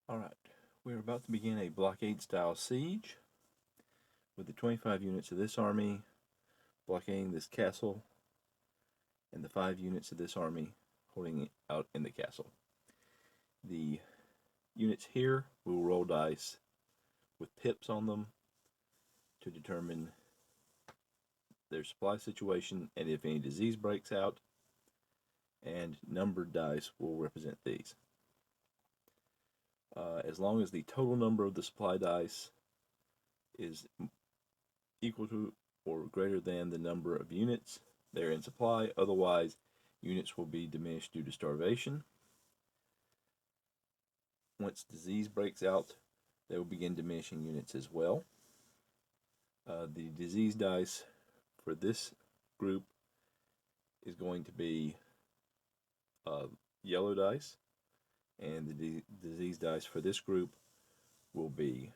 Alright, we're about to begin a blockade style siege with the 25 units of this army blockading this castle and the 5 units of this army holding it out in the castle. The units here will roll dice with pips on them to determine their supply situation and if any disease breaks out, and numbered dice will represent these. As long as the total number of the supply dice is equal to or greater than the number of units they're in supply, otherwise units will be diminished due to starvation. Once disease breaks out, they will begin diminishing units as well. The disease dice for this group is going to be yellow dice, and the disease dice for this group will be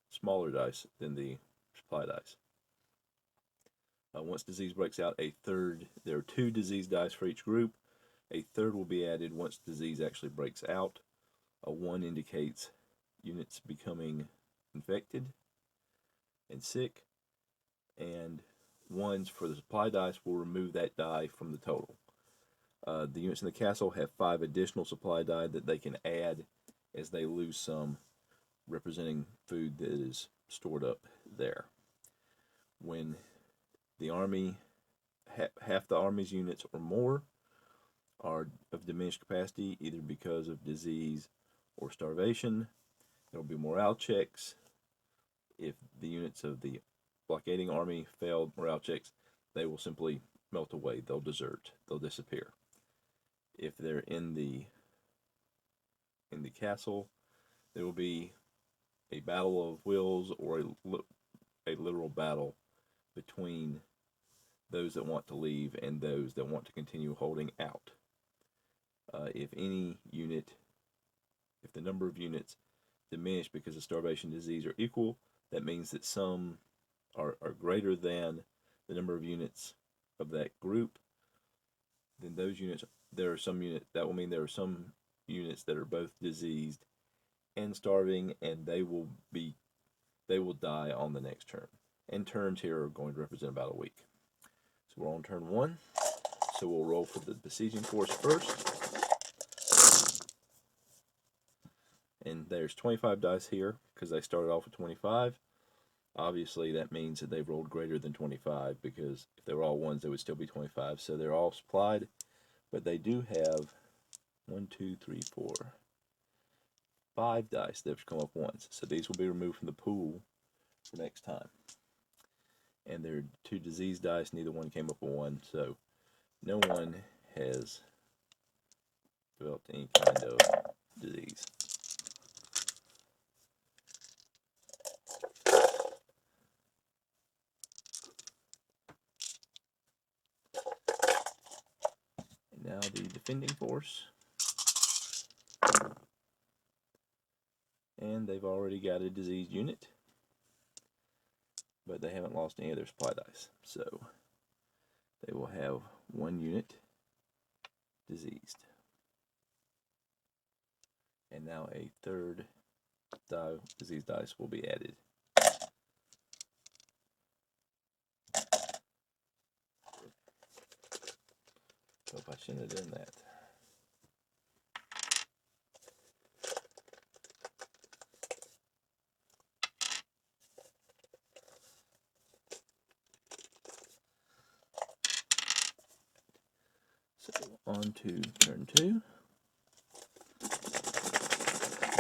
smaller dice than the supply dice. Once disease breaks out, there are 2 disease dice for each group. A third will be added once disease actually breaks out. A 1 indicates units becoming infected and sick, and 1s for the supply dice will remove that die from the total. The units in the castle have 5 additional supply die that they can add as they lose some, representing food that is stored up there. When the army, half the army's units or more are of diminished capacity, either because of disease or starvation, there will be morale checks. If the units of the blockading army failed morale checks, they will simply melt away. They'll desert. They'll disappear. If they're in the castle, there will be a battle of wills or a literal battle between those that want to leave and those that want to continue holding out. If the number of units diminish because of starvation, disease, or equal, that means that some are greater than the number of units of that group. Then those units, that will mean there are some units that are both diseased and starving, and they will die on the next turn. And turns here are going to represent about a week. So we're on turn 1. So we'll roll for the besieging force first. And there's 25 dice here because they started off with 25. Obviously that means that they've rolled greater than 25, because if they were all 1s, they would still be 25. So they're all supplied, but they do have 5 dice that have come up once. So these will be removed from the pool for next time. And there are 2 disease dice, neither one came up a 1, so no one has developed any kind of disease. And now the defending force. And they've already got a diseased unit, but they haven't lost any of their supply dice, so they will have 1 unit diseased. And now a third disease dice will be added. Hope I shouldn't have done that. So on to turn 2.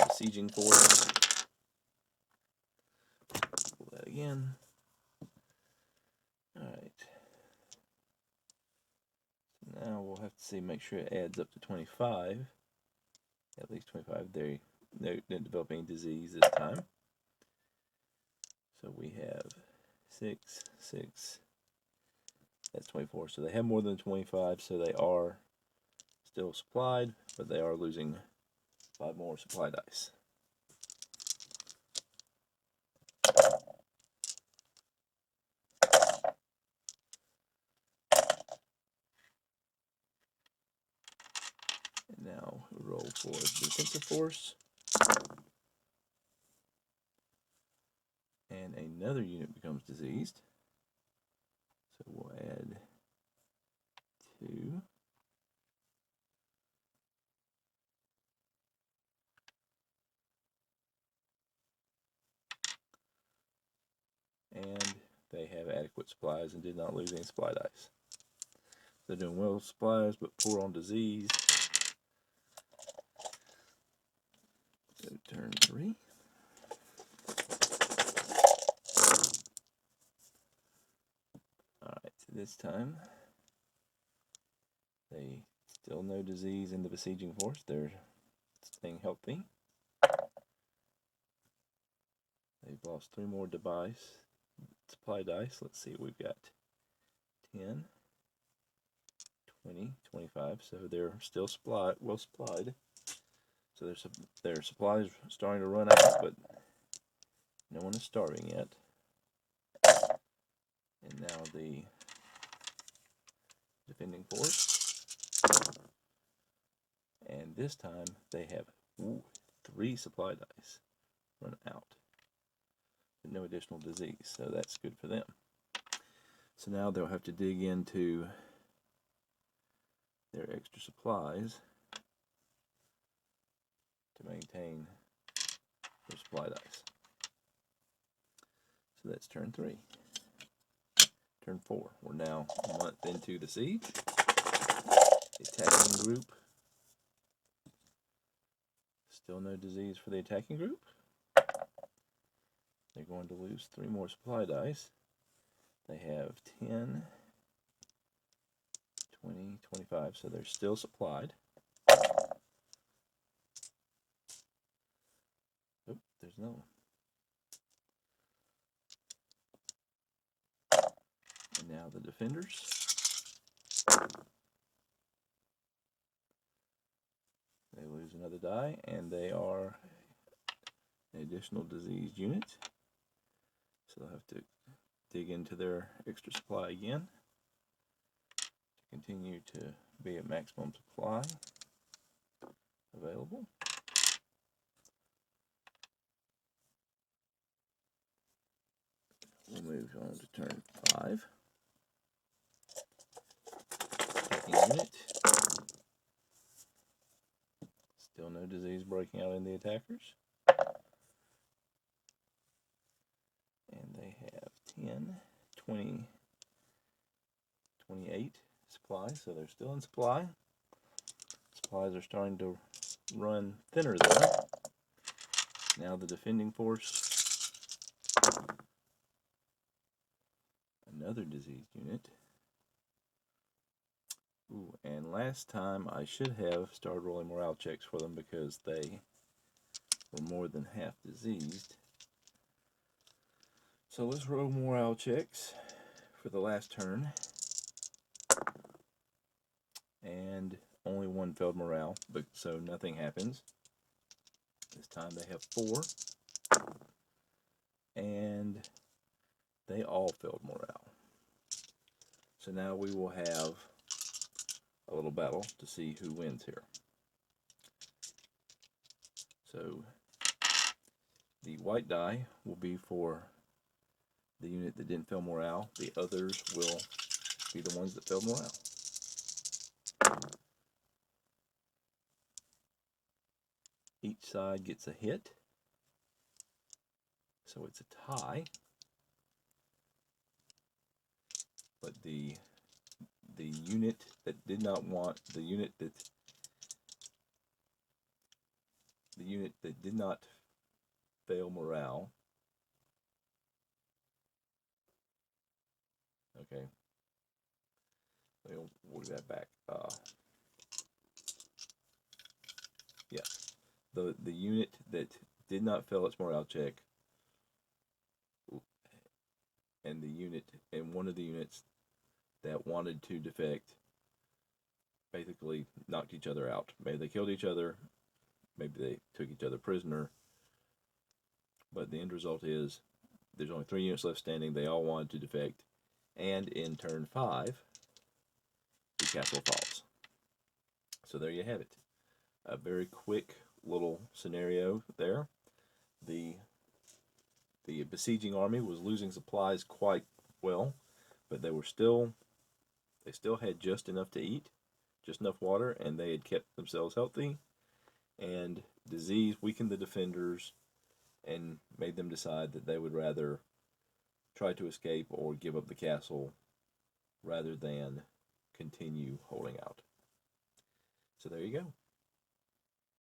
Besieging force. Pull that again. Alright. Now we'll have to see, make sure it adds up to 25. At least 25. They didn't develop any disease this time. So we have 6, 6. That's 24. So they have more than 25, so they are still supplied, but they are losing 5 more supply dice. And now we roll for the defensive force. and another unit becomes diseased. So we'll add 2. And they have adequate supplies and did not lose any supply dice. They're doing well with supplies, but poor on disease. So turn 3. Alright, so this time they still no disease in the besieging force. They're staying healthy. They've lost 3 more supply dice. Let's see, we've got 10, 20, 25. So they're still well supplied. So their supplies are starting to run out, but no one is starving yet. And now the defending force. And this time they have 3 supply dice run out. But no additional disease, so that's good for them. So now they'll have to dig into their extra supplies to maintain their supply dice. So that's turn 3. Turn 4. We're now a month into the siege. The attacking group. Still no disease for the attacking group. They're going to lose 3 more supply dice. They have 10, 20, 25, so they're still supplied. Oh, there's no one. And now the defenders. They lose another die, and they are an additional diseased unit. So they'll have to dig into their extra supply again to continue to be at maximum supply available. We'll move on to turn 5. Attacking unit. Still no disease breaking out in the attackers. And they have 10, 20, 28 supplies, so they're still in supply. Supplies are starting to run thinner though. Now the defending force. Another diseased unit. Ooh, and last time I should have started rolling morale checks for them because they were more than half diseased. So let's roll morale checks for the last turn. And only 1 failed morale, but so nothing happens. This time they have 4. And they all failed morale. So now we will have a little battle to see who wins here. So the white die will be for the unit that didn't fail morale. The others will be the ones that failed morale. Each side gets a hit. So it's a tie. But the unit that did not want, the unit that did not fail morale. Okay. We'll do that back. Yeah. The unit that did not fail its morale check, and one of the units that wanted to defect basically knocked each other out. Maybe they killed each other, maybe they took each other prisoner, but the end result is there's only 3 units left standing. They all wanted to defect, and in turn 5 the castle falls. So there you have it. A very quick little scenario there. The The besieging army was losing supplies quite well, but they still had just enough to eat, just enough water, and they had kept themselves healthy. And disease weakened the defenders and made them decide that they would rather try to escape or give up the castle rather than continue holding out. So there you go.